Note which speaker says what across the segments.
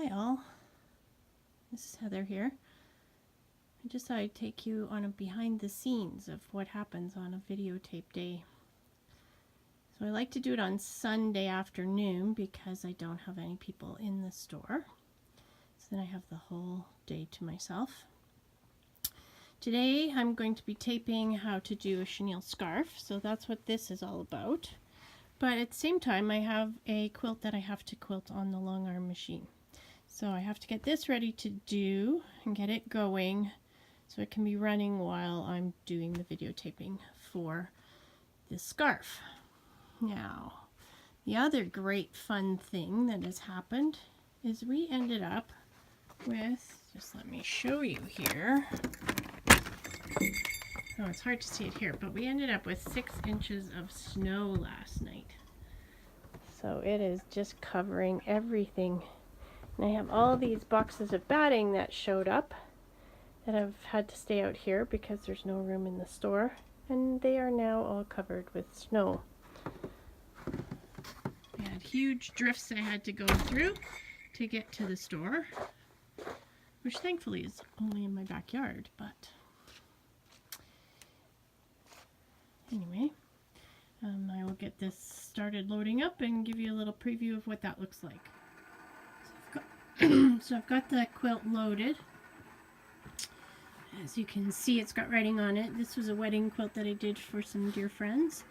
Speaker 1: Hi all, this is Heather here. I just thought I'd take you on a behind the scenes of what happens on a videotape day. So I like to do it on Sunday afternoon because I don't have any people in the store. So then I have the whole day to myself. Today I'm going to be taping how to do a chenille scarf, so that's what this is all about. But at the same time I have a quilt that I have to quilt on the long arm machine. So I have to get this ready to do and get it going so it can be running while I'm doing the videotaping for this scarf. Now, the other great fun thing that has happened is we ended up with, just let me show you here. Oh, it's hard to see it here, but we ended up with 6 inches of snow last night. So it is just covering everything. And I have all these boxes of batting that showed up that I've had to stay out here because there's no room in the store, and they are now all covered with snow. I had huge drifts I had to go through to get to the store, which thankfully is only in my backyard, but anyway, I will get this started loading up and give you a little preview of what that looks like. So I've got the quilt loaded. As you can see, it's got writing on it. This was a wedding quilt that I did for some dear friends,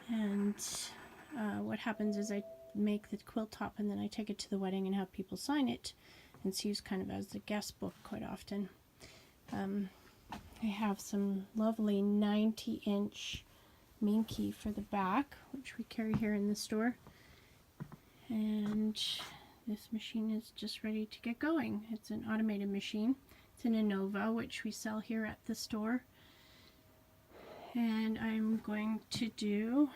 Speaker 1: and what happens is I make the quilt top and then I take it to the wedding and have people sign it, and it's used kind of as a guest book quite often. I have some lovely 90-inch minky for the back, which we carry here in the store, and this machine is just ready to get going. It's an automated machine. It's an Innova, which we sell here at the store. And I'm going to do,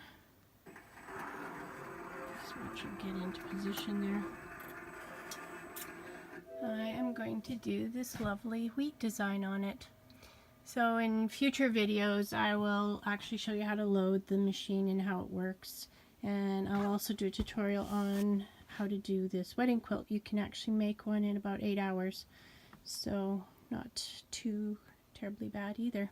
Speaker 1: just watch it get into position there. I am going to do this lovely wheat design on it. So in future videos I will actually show you how to load the machine and how it works. And I'll also do a tutorial on how to do this wedding quilt. You can actually make one in about 8 hours, so not too terribly bad either.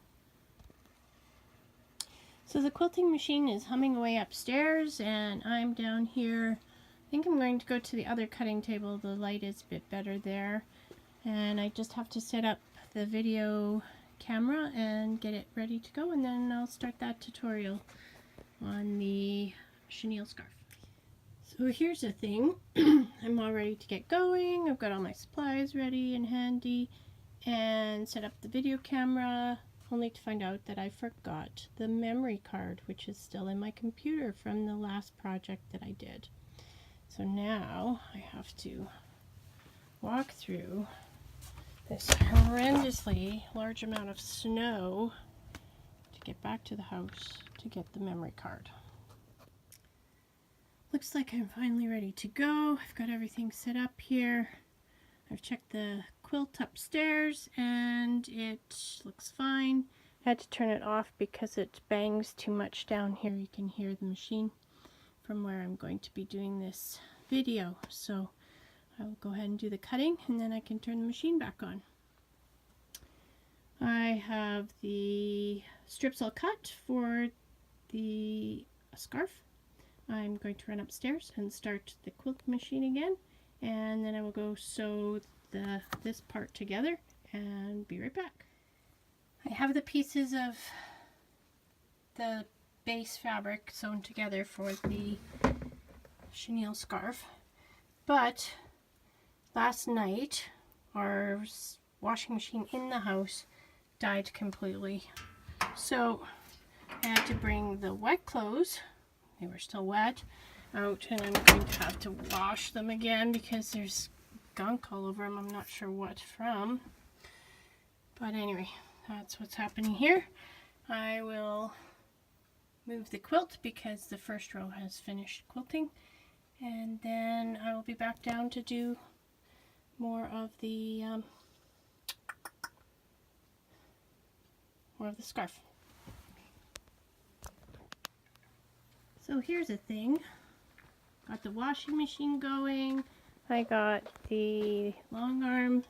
Speaker 1: So the quilting machine is humming away upstairs and I'm down here. I think I'm going to go to the other cutting table. The light is a bit better there, and I just have to set up the video camera and get it ready to go, and then I'll start that tutorial on the chenille scarf. So here's the thing. I'm all ready to get going. I've got all my supplies ready and handy and set up the video camera, only to find out that I forgot the memory card, which is still in my computer from the last project that I did. So now I have to walk through this horrendously large amount of snow to get back to the house to get the memory card. Looks like I'm finally ready to go. I've got everything set up here. I've checked the quilt upstairs and it looks fine. I had to turn it off because it bangs too much down here. You can hear the machine from where I'm going to be doing this video. So I'll go ahead and do the cutting and then I can turn the machine back on. I have the strips all cut for the scarf. I'm going to run upstairs and start the quilt machine again, and then I will go sew this part together and be right back. I have the pieces of the base fabric sewn together for the chenille scarf, but last night our washing machine in the house died completely, so I had to bring the wet clothes, they were still wet, out, and I'm going to have to wash them again because there's gunk all over them. I'm not sure what from, but anyway, that's what's happening here. I will move the quilt because the first row has finished quilting, and then I will be back down to do more of the scarf. So here's the thing. Got the washing machine going. I got the long arm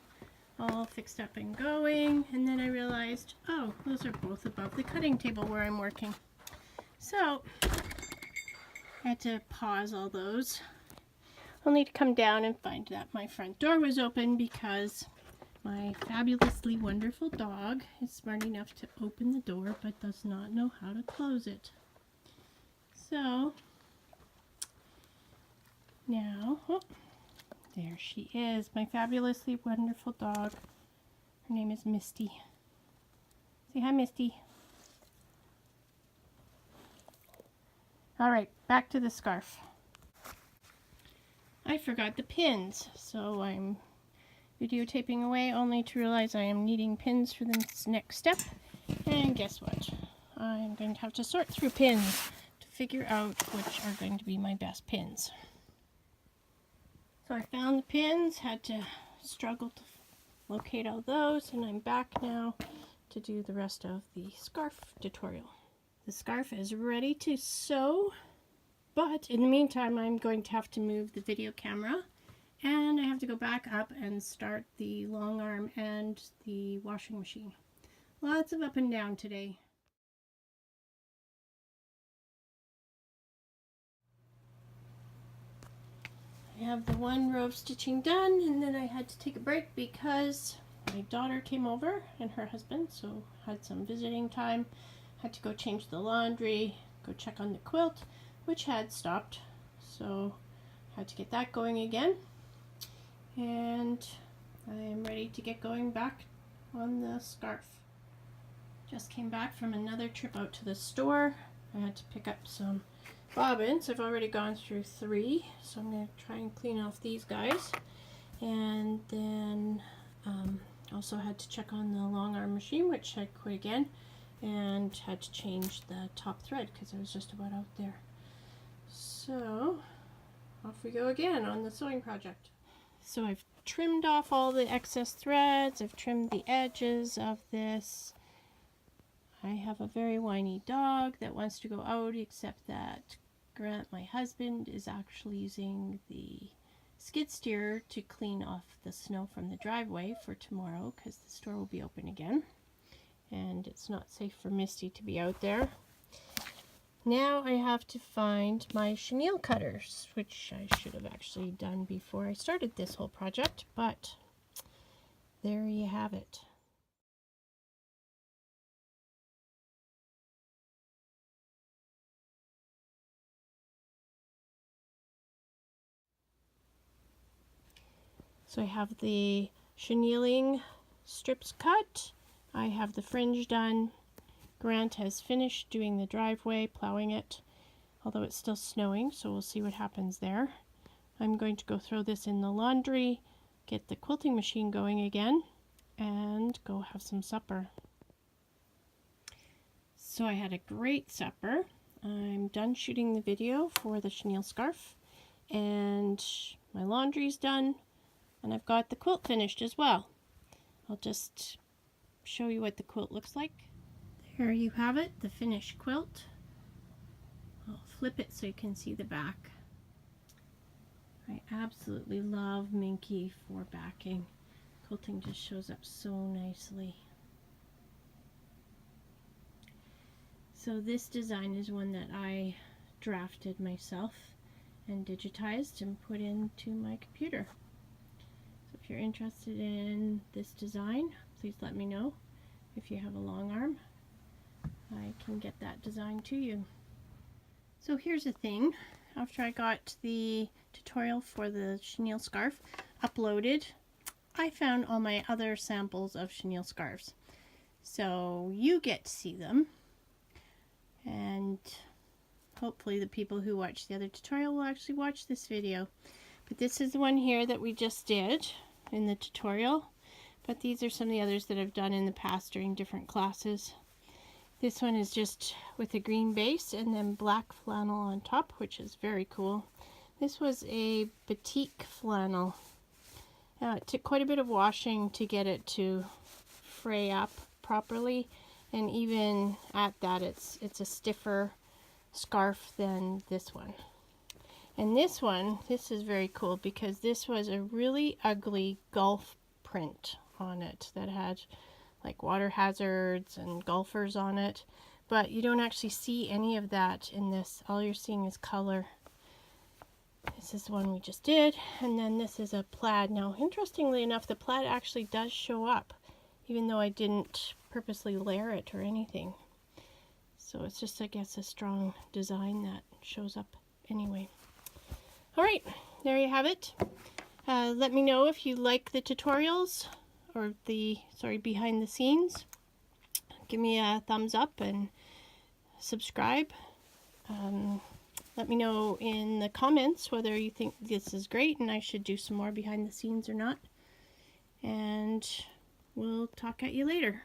Speaker 1: all fixed up and going, and then I realized, oh, those are both above the cutting table where I'm working. So I had to pause all those, only to come down and find that my front door was open because my fabulously wonderful dog is smart enough to open the door but does not know how to close it. So now, oh, there she is, my fabulously wonderful dog. Her name is Misty. Say hi, Misty. All right, back to the scarf. I forgot the pins, so I'm videotaping away only to realize I am needing pins for this next step. And guess what? I'm going to have to sort through pins to figure out which are going to be my best pins. So I found the pins, had to struggle to locate all those, and I'm back now to do the rest of the scarf tutorial. The scarf is ready to sew, but in the meantime I'm going to have to move the video camera, and I have to go back up and start the long arm and the washing machine. Lots of up and down today. I have the one row of stitching done, and then I had to take a break because my daughter came over and her husband, so had some visiting time. Had to go change the laundry, go check on the quilt, which had stopped, so had to get that going again. And I am ready to get going back on the scarf. Just came back from another trip out to the store. I had to pick up some bobbins. I've already gone through 3, so I'm going to try and clean off these guys. And then also had to check on the long arm machine, which I quit again, and had to change the top thread because I was just about out there. So off we go again on the sewing project. So I've trimmed off all the excess threads. I've trimmed the edges of this. I have a very whiny dog that wants to go out, except that Grant, my husband, is actually using the skid steer to clean off the snow from the driveway for tomorrow because the store will be open again and it's not safe for Misty to be out there. Now I have to find my chenille cutters, which I should have actually done before I started this whole project, but there you have it. So I have the chenilling strips cut. I have the fringe done. Grant has finished doing the driveway, plowing it, although it's still snowing, so we'll see what happens there. I'm going to go throw this in the laundry, get the quilting machine going again, and go have some supper. So I had a great supper. I'm done shooting the video for the chenille scarf, and my laundry's done. And I've got the quilt finished as well. I'll just show you what the quilt looks like. There you have it, the finished quilt. I'll flip it so you can see the back. I absolutely love Minky for backing. Quilting just shows up so nicely. So this design is one that I drafted myself and digitized and put into my computer. If you're interested in this design, please let me know. If you have a long arm, I can get that design to you. So here's the thing. After I got the tutorial for the chenille scarf uploaded, I found all my other samples of chenille scarves. So you get to see them, and hopefully the people who watch the other tutorial will actually watch this video. But this is the one here that we just did in the tutorial, but these are some of the others that I've done in the past during different classes. This one is just with a green base and then black flannel on top, which is very cool. This was a batik flannel. It took quite a bit of washing to get it to fray up properly, and even at that it's a stiffer scarf than this one. And this one, this is very cool because this was a really ugly golf print on it that had like water hazards and golfers on it. But you don't actually see any of that in this. All you're seeing is color. This is the one we just did. And then this is a plaid. Now, interestingly enough, the plaid actually does show up, even though I didn't purposely layer it or anything. So it's just, I guess, a strong design that shows up anyway. All right, there you have it. Let me know if you like the tutorials or the, behind the scenes. Give me a thumbs up and subscribe. Let me know in the comments whether you think this is great and I should do some more behind the scenes or not. And we'll talk at you later.